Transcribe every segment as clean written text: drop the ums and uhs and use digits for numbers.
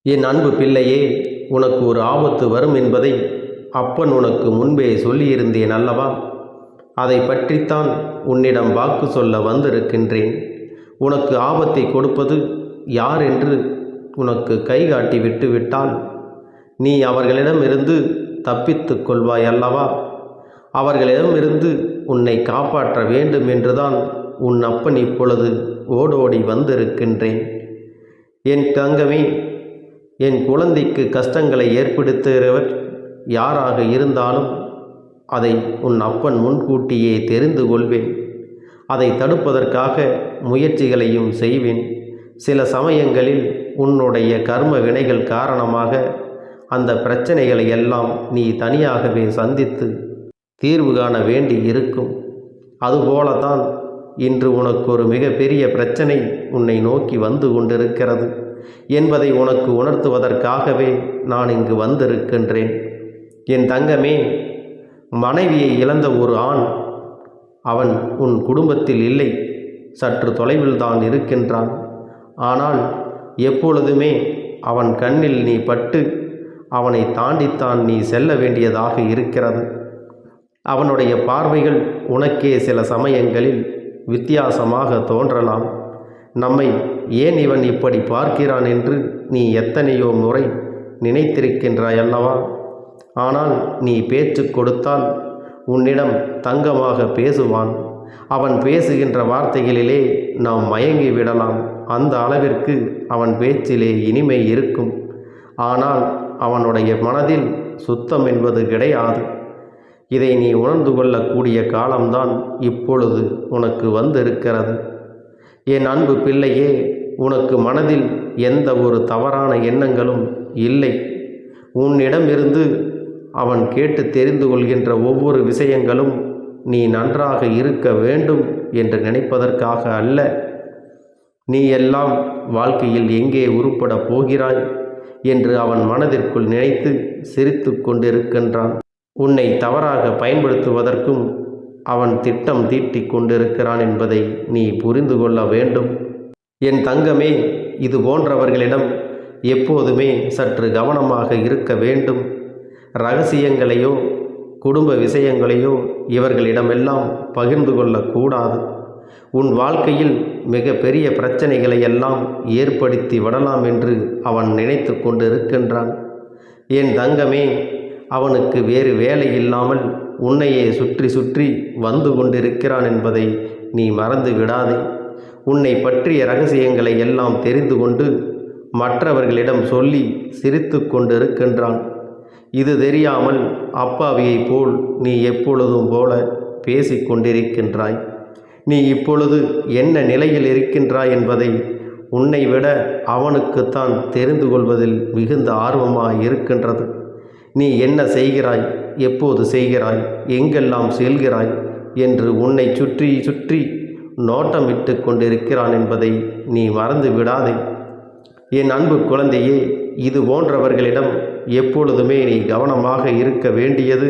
என் அன்பு பிள்ளையே, உனக்கு ஒரு ஆபத்து வரும் என்பதை அப்பன் உனக்கு முன்பே சொல்லியிருந்தேன் அல்லவா? அதை பற்றித்தான் உன்னிடம் வாக்கு சொல்ல வந்திருக்கின்றேன். உனக்கு ஆபத்தை கொடுப்பது யார் என்று உனக்கு கைகாட்டி விட்டுவிட்டால் நீ அவர்களிடமிருந்து தப்பித்து கொள்வாய் அல்லவா? அவர்களிடமிருந்து உன்னை காப்பாற்ற வேண்டும் என்றுதான் உன் அப்பன் இப்பொழுது ஓடோடி வந்திருக்கின்றேன். என் தங்கமே, என் குழந்தைக்கு கஷ்டங்களை ஏற்படுத்துகிறவர் யாராக இருந்தாலும் அதை உன் அப்பன் முன்கூட்டியே தெரிந்து கொள்வேன். அதை தடுப்பதற்காக முயற்சிகளையும் செய்வேன். சில சமயங்களில் உன்னுடைய கர்ம வினைகள் காரணமாக அந்த பிரச்சனைகளை எல்லாம் நீ தனியாகவே சந்தித்து தீர்வு காண வேண்டி இருக்கும். அதுபோலதான் இன்று உனக்கு ஒரு மிகப்பெரிய பிரச்சனை உன்னை நோக்கி வந்து கொண்டிருக்கிறது என்பதை உனக்கு உணர்த்துவதற்காகவே நான் இங்கு வந்திருக்கின்றேன். என் தங்கமே, மனைவியை இழந்த ஒரு ஆண் அவன் உன் குடும்பத்தில் இல்லை, சற்று தொலைவில் தான் இருக்கின்றான். ஆனால் எப்பொழுதுமே அவன் கண்ணில் நீ பட்டு அவனை தாண்டித்தான் நீ செல்ல வேண்டியதாக இருக்கிறது. அவனுடைய பார்வைகள் உனக்கே சில சமயங்களில் வித்தியாசமாக தோன்றலாம். நம்மை ஏன் இவன் இப்படி பார்க்கிறான் என்று நீ எத்தனையோ முறை நினைத்திருக்கின்றாய் அல்லவா? ஆனால் நீ பேச்சு கொடுத்தால் உன்னிடம் தங்கமாக பேசுவான். அவன் பேசுகின்ற வார்த்தைகளிலே நாம் மயங்கி விடலாம். அந்த அளவிற்கு அவன் பேச்சிலே இனிமை இருக்கும். ஆனால் அவனுடைய மனதில் சுத்தம் என்பது கிடையாது. இதை நீ உணர்ந்து கொள்ளக்கூடிய காலம்தான் இப்பொழுது உனக்கு வந்திருக்கிறது. என் அன்பு பிள்ளையே, உனக்கு மனதில் எந்த ஒரு தவறான எண்ணங்களும் இல்லை. உன்னிடமிருந்து அவன் கேட்டு தெரிந்து கொள்கின்ற ஒவ்வொரு விஷயங்களும் நீ நன்றாக இருக்க வேண்டும் என்று நினைப்பதற்காக அல்ல. நீ எல்லாம் வாழ்க்கையில் எங்கே உருப்பட போகிறாய் என்று அவன் மனதிற்குள் நினைத்து சிரித்து கொண்டிருக்கின்றான். உன்னை தவறாக பயன்படுத்துவதற்கும் அவன் திட்டம் தீட்டிக் கொண்டிருக்கிறான் என்பதை நீ புரிந்து கொள்ள வேண்டும். என் தங்கமே, இது போன்றவர்களிடம் எப்போதுமே சற்று கவனமாக இருக்க வேண்டும். இரகசியங்களையோ குடும்ப விஷயங்களையோ இவர்களிடமெல்லாம் பகிர்ந்து கொள்ளக்கூடாது. உன் வாழ்க்கையில் மிக பெரிய பிரச்சனைகளை எல்லாம் ஏற்படுத்தி விடலாம் என்று அவன் நினைத்து கொண்டிருக்கின்றான். என் தங்கமே, அவனுக்கு வேறு வேலை இல்லாமல் உன்னையே சுற்றி சுற்றி வந்து கொண்டிருக்கிறான் என்பதை நீ மறந்து விடாதே. உன்னை பற்றிய இரகசியங்களை எல்லாம் தெரிந்து கொண்டு மற்றவர்களிடம் சொல்லி சிரித்து கொண்டிருக்கின்றான். இது தெரியாமல் அப்பாவியைப் போல் நீ எப்பொழுதும் போல பேசிக்கொண்டிருக்கின்றாய். நீ இப்பொழுது என்ன நிலையில் இருக்கின்றாய் என்பதை உன்னை விட அவனுக்குத்தான் தெரிந்து கொள்வதில் மிகுந்த ஆர்வமாக இருக்கின்றது. நீ என்ன செய்கிறாய், எப்போது செய்கிறாய், எங்கெல்லாம் செல்கிறாய் என்று உன்னை சுற்றி சுற்றி நோட்டமிட்டு கொண்டிருக்கிறான் என்பதை நீ மறந்து விடாதே. என் அன்பு குழந்தையே, இது போன்றவர்களிடம் எப்பொழுதுமே நீ கவனமாக இருக்க வேண்டியது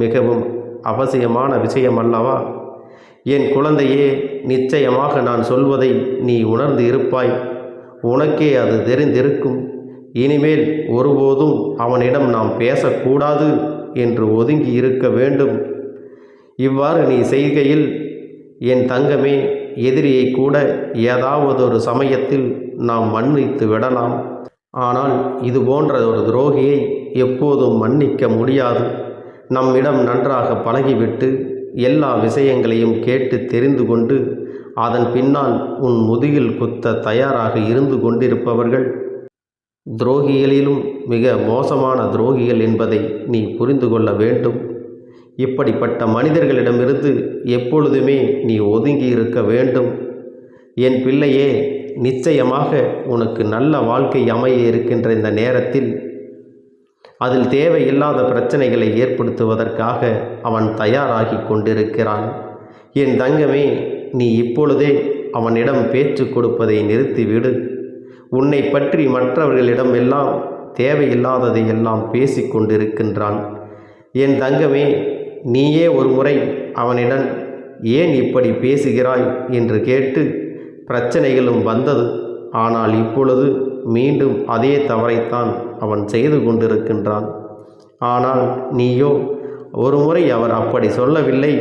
மிகவும் அவசியமான விஷயம் அல்லவா? என் குழந்தையே, நிச்சயமாக நான் சொல்வதை நீ உணர்ந்து இருப்பாய். உனக்கே அது தெரிந்திருக்கும். இனிமேல் ஒருபோதும் அவனிடம் நாம் பேசக்கூடாது என்று ஒதுங்கி இருக்க வேண்டும். இவ்வாறு நீ செய்கையில் என் தங்கமே, எதிரியை கூட ஏதாவது ஒரு சமயத்தில் நாம் மன்னித்து விடலாம். ஆனால் இது போன்ற ஒரு துரோகியை எப்போதும் மன்னிக்க முடியாது. நம்மிடம் நன்றாக பழகிவிட்டு எல்லா விஷயங்களையும் கேட்டு தெரிந்து கொண்டு அதன் பின்னால் உன் முதுகில் குத்த தயாராக இருந்து கொண்டிருப்பவர்கள் துரோகிகளிலும் மிக மோசமான துரோகிகள் என்பதை நீ புரிந்து கொள்ள வேண்டும். இப்படிப்பட்ட மனிதர்களிடமிருந்து எப்பொழுதுமே நீ ஒதுங்கி இருக்க வேண்டும். என் பிள்ளையே, நிச்சயமாக உனக்கு நல்ல வாழ்க்கை அமைய இருக்கின்ற இந்த நேரத்தில் அதில் தேவையில்லாத பிரச்சனைகளை ஏற்படுத்துவதற்காக அவன் தயாராகி கொண்டிருக்கிறான். என் தங்கமே, நீ இப்பொழுதே அவனிடம் பேச்சு கொடுப்பதை நிறுத்திவிடு. உன்னை பற்றி மற்றவர்களிடம் எல்லாம் தேவையில்லாததை எல்லாம் பேசி கொண்டிருக்கின்றான். என் தங்கமே, நீயே ஒரு முறை அவனிடம் ஏன் இப்படி பேசுகிறாய் என்று கேட்டு பிரச்சனைகளும் வந்தது. ஆனால் இப்பொழுது மீண்டும் அதே தவறைத்தான் அவன் செய்து கொண்டிருக்கின்றான். ஆனால் நீயோ ஒரு முறை அவர் அப்படி சொல்லவில்லை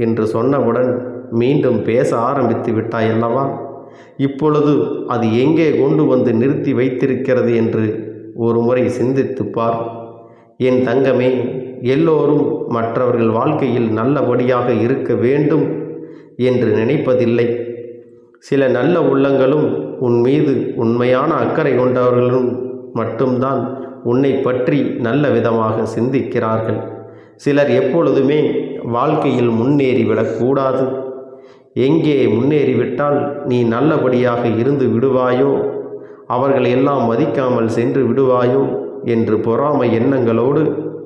என்று சொன்னவுடன் மீண்டும் பேச ஆரம்பித்து விட்டாயல்லவா? இப்பொழுது அது எங்கே கொண்டு வந்து நிறுத்தி வைத்திருக்கிறது என்று ஒரு முறை சிந்தித்து பார். என் தங்கமே, எல்லோரும் மற்றவர்கள் வாழ்க்கையில் நல்லபடியாக இருக்க வேண்டும் என்று நினைப்பதில்லை. சில நல்ல உள்ளங்களும் உன் மீது உண்மையான அக்கறை கொண்டவர்களும் மட்டும்தான் உன்னை பற்றி நல்ல விதமாக சிந்திக்கிறார்கள். சிலர் எப்பொழுதுமே வாழ்க்கையில் முன்னேறிவிடக்கூடாது. எங்கே முன்னேறிவிட்டால் நீ நல்லபடியாக இருந்து விடுவாயோ, அவர்கள் எல்லாம் மதிக்காமல் சென்று விடுவாயோ என்று பொறாமை எண்ணங்களோடு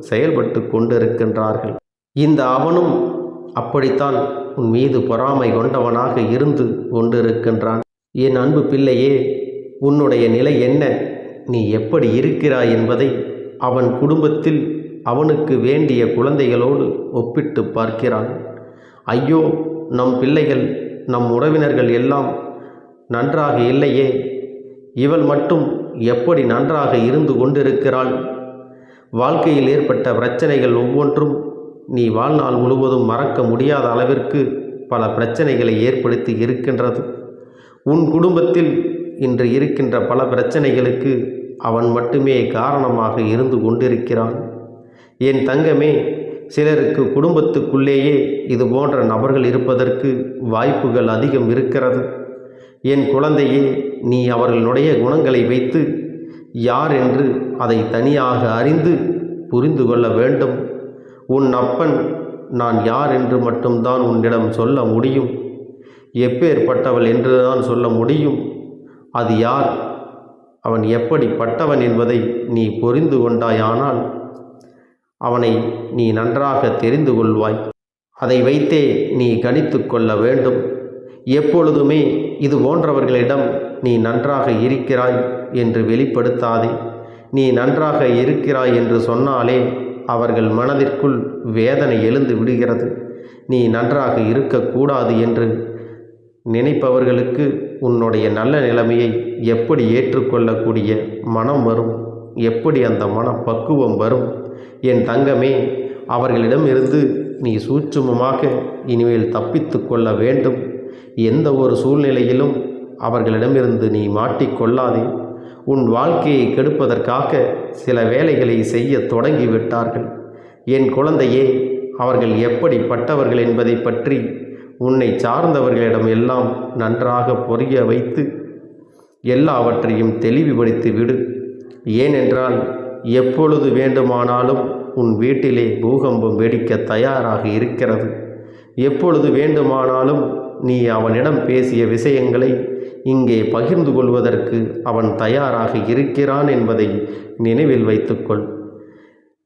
செயல்பட்டு கொண்டிருக்கின்றார்கள். இந்த அவனும் அப்படித்தான் உன் மீது பொறாமை கொண்டவனாக இருந்து கொண்டிருக்கின்றான். என் அன்பு பிள்ளையே, உன்னுடைய நிலை என்ன, நீ எப்படி இருக்கிறாய் என்பதை அவன் குடும்பத்தில் அவனுக்கு வேண்டிய குழந்தைகளோடு ஒப்பிட்டு பார்க்கிறான். ஐயோ, நம் பிள்ளைகள், நம் உறவினர்கள் எல்லாம் நன்றாக இல்லையே, இவள் மட்டும் எப்படி நன்றாக இருந்து கொண்டிருக்கிறாள்? வாழ்க்கையில் ஏற்பட்ட பிரச்சனைகள் ஒவ்வொன்றும் நீ வாழ்நாள் முழுவதும் மறக்க முடியாத அளவிற்கு பல பிரச்சனைகளை ஏற்படுத்தி இருக்கின்றது. உன் குடும்பத்தில் இன்று இருக்கின்ற பல பிரச்சனைகளுக்கு அவன் மட்டுமே காரணமாக இருந்து கொண்டிருக்கிறான். என் தங்கமே, சிலருக்கு குடும்பத்துக்குள்ளேயே இது போன்ற நபர்கள் இருப்பதற்கு வாய்ப்புகள் அதிகம் இருக்கிறது. என் குழந்தையே, நீ அவர்களுடைய குணங்களை வைத்து யார் என்று அதை தனியாக அறிந்து புரிந்து கொள்ள வேண்டும். உன் அப்பன் நான் யார் என்று மட்டும்தான் உன்னிடம் சொல்ல முடியும். எப்பேற்பட்டவள் என்றுதான் சொல்ல முடியும். அது யார், அவன் எப்படிப்பட்டவன் என்பதை நீ புரிந்து கொண்டாயானால் அவனை நீ நன்றாக தெரிந்து கொள்வாய். அதை வைத்தே நீ கணித்து கொள்ள வேண்டும். எப்பொழுதுமே இது போன்றவர்களிடம் நீ நன்றாக இருக்கிறாய் என்று வெளிப்படுத்தாதே. நீ நன்றாக இருக்கிறாய் என்று சொன்னாலே அவர்கள் மனதிற்குள் வேதனை எழுந்து விடுகிறது. நீ நன்றாக இருக்கக்கூடாது என்று நினைப்பவர்களுக்கு உன்னுடைய நல்ல நிலைமையை எப்படி ஏற்றுக்கொள்ளக்கூடிய மனம் வரும்? எப்படி அந்த மனப்பக்குவம் வரும்? என் தங்கமே, அவர்களிடமிருந்து நீ சூட்சுமமாக இனிமேல் தப்பித்து கொள்ள வேண்டும். எந்த ஒரு சூழ்நிலையிலும் அவர்களிடமிருந்து நீ மாட்டிக்கொள்ளாதே. உன் வாழ்க்கையை கெடுப்பதற்காக சில வேலைகளை செய்ய தொடங்கிவிட்டார்கள். என் குழந்தையே, அவர்கள் எப்படிப்பட்டவர்கள் என்பதை பற்றி உன்னை சார்ந்தவர்களிடம் எல்லாம் நன்றாக புரிய வைத்து எல்லாவற்றையும் தெளிவுபடுத்தி விடு. ஏனென்றால் எப்பொழுது வேண்டுமானாலும் உன் வீட்டிலே பூகம்பம் வெடிக்க தயாராக இருக்கிறது. எப்பொழுது வேண்டுமானாலும் நீ அவனிடம் பேசிய விஷயங்களை இங்கே பகிர்ந்து கொள்வதற்கு அவன் தயாராக இருக்கிறான் என்பதை நினைவில் வைத்துக்கொள்.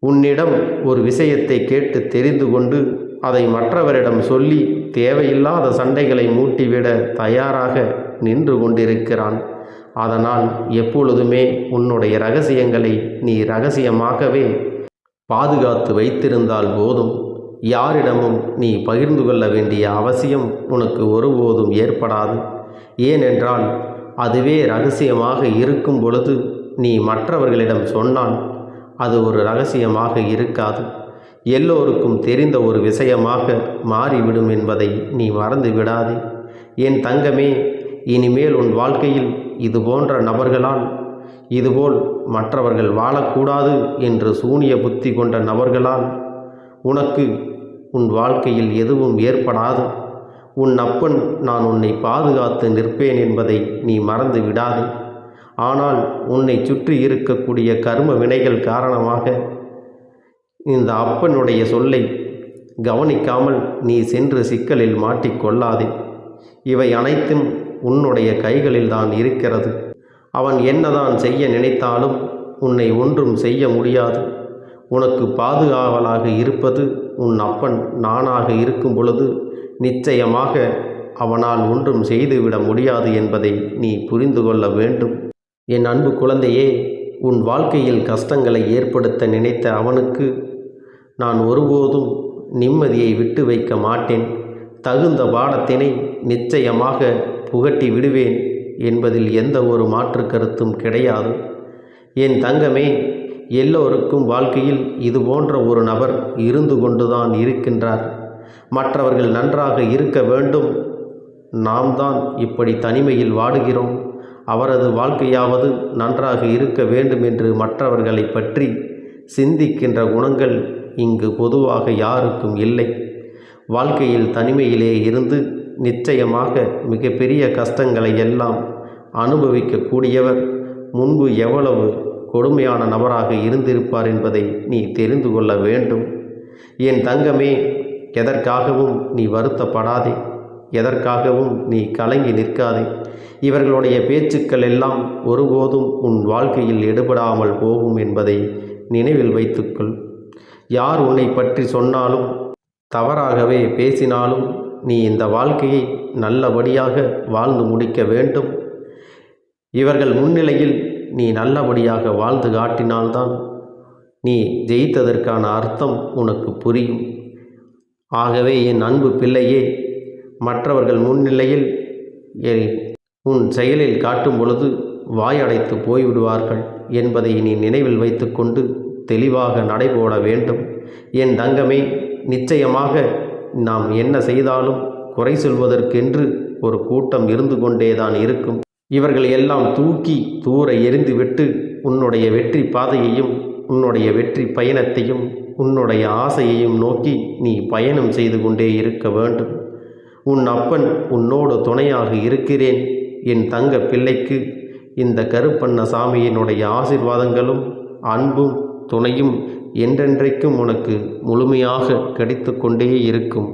உன்னிடம் ஒரு விஷயத்தை கேட்டு தெரிந்து கொண்டு அதை மற்றவரிடம் சொல்லி தேவையில்லாத சண்டைகளை மூட்டிவிட தயாராக நின்று கொண்டிருக்கிறான். அதனால் எப்பொழுதுமே உன்னுடைய இரகசியங்களை நீ இரகசியமாகவே பாதுகாத்து வைத்திருந்தால் போதும். யாரிடமும் நீ பகிர்ந்து கொள்ள வேண்டிய அவசியம் உனக்கு ஒருபோதும் ஏற்படாது. ஏனென்றால் அதுவே இரகசியமாக இருக்கும் பொழுது நீ மற்றவர்களிடம் சொன்னால் அது ஒரு இரகசியமாக இருக்காது, எல்லோருக்கும் தெரிந்த ஒரு விஷயமாக மாறிவிடும் என்பதை நீ மறந்து விடாதே. என் தங்கமே, இனிமேல் உன் வாழ்க்கையில் இது போன்ற நபர்களால், இதுபோல் மற்றவர்கள் வாழக்கூடாது என்று சூனிய புத்தி கொண்ட நபர்களால் உனக்கு உன் வாழ்க்கையில் எதுவும் ஏற்படாது. உன் அப்பன் நான் உன்னை பாதுகாத்து நிற்பேன் என்பதை நீ மறந்து விடாதே. ஆனால் உன்னை சுற்றி இருக்கக்கூடிய கர்ம வினைகள் காரணமாக இந்த அப்பனுடைய சொல்லை கவனிக்காமல் நீ சென்று சிக்கலில் மாட்டிக்கொள்ளாதே. இவை அனைத்தும் உன்னுடைய கைகளில் தான் இருக்கிறது. அவன் என்னதான் செய்ய நினைத்தாலும் உன்னை ஒன்றும் செய்ய முடியாது. உனக்கு பாதுகாவலாக இருப்பது உன் அப்பன் நானாக இருக்கும் பொழுது நிச்சயமாக அவனால் ஒன்றும் செய்துவிட முடியாது என்பதை நீ புரிந்து கொள்ள வேண்டும். என் அன்பு குழந்தையே, உன் வாழ்க்கையில் கஷ்டங்களை ஏற்படுத்த நினைத்த அவனுக்கு நான் ஒருபோதும் நிம்மதியை விட்டு வைக்க மாட்டேன். தகுந்த பாடத்தினை நிச்சயமாக புகட்டி விடுவேன் என்பதில் எந்த ஒரு மாற்று கருத்தும் கிடையாது. என் தங்கமே, எல்லோருக்கும் வாழ்க்கையில் இது போன்ற ஒரு நபர் இருந்து கொண்டுதான் இருக்கின்றார். மற்றவர்கள் நன்றாக இருக்க வேண்டும், நாம் தான் இப்படி தனிமையில் வாடுகிறோம். அவரது வாழ்க்கையாவது நன்றாக இருக்க வேண்டும் என்று மற்றவர்களை பற்றி சிந்திக்கின்ற குணங்கள் இங்கு பொதுவாக யாருக்கும் இல்லை. வாழ்க்கையில் தனிமையிலே இருந்து நிச்சயமாக மிகப்பெரிய கஷ்டங்களை எல்லாம் அனுபவிக்கக்கூடியவர் முன்பு எவ்வளவு கொடுமையான நபராக இருந்திருப்பார் என்பதை நீ தெரிந்து கொள்ள வேண்டும். என் தங்கமே, எதற்காகவும் நீ வருத்தப்படாதே, எதற்காகவும் நீ கலங்கி நிற்காதே. இவர்களுடைய பேச்சுக்கள் எல்லாம் ஒருபோதும் உன் வாழ்க்கையில் எடுபடாமல் போகும் என்பதை நினைவில் வைத்துக்கொள். யார் உன்னை பற்றி சொன்னாலும் தவறாகவே பேசினாலும் நீ இந்த வாழ்க்கையை நல்லபடியாக வாழ்ந்து முடிக்க வேண்டும். இவர்கள் முன்னிலையில் நீ நல்லபடியாக வாழ்ந்து காட்டினால்தான் நீ ஜெயித்ததற்கான அர்த்தம் உனக்கு புரியும். ஆகவே என் அன்பு பிள்ளையே, மற்றவர்கள் முன்னிலையில் உன் செயலில் காட்டும் பொழுது வாயடைத்து போய்விடுவார்கள் என்பதை நீ நினைவில் வைத்துக்கொண்டு தெளிவாக நடைபோட வேண்டும். என் தங்கமே, நிச்சயமாக நாம் என்ன செய்தாலும் குறை சொல்வதற்கென்று ஒரு கூட்டம் இருந்து கொண்டேதான் இருக்கும். இவர்கள் எல்லாம் தூக்கி தூர எறிந்துவிட்டு உன்னுடைய வெற்றி பாதையையும் உன்னுடைய வெற்றி பயணத்தையும் உன்னுடைய ஆசையையும் நோக்கி நீ பயணம் செய்து கொண்டே இருக்க வேண்டும். உன் அப்பன் உன்னோடு துணையாக இருக்கிறேன். என் தங்க பிள்ளைக்கு இந்த கருப்பண்ண சாமியினுடைய ஆசீர்வாதங்களும் அன்பும் துணையும் என்றென்றைக்கும் உனக்கு முழுமையாக கிடைத்து கொண்டே இருக்கும்.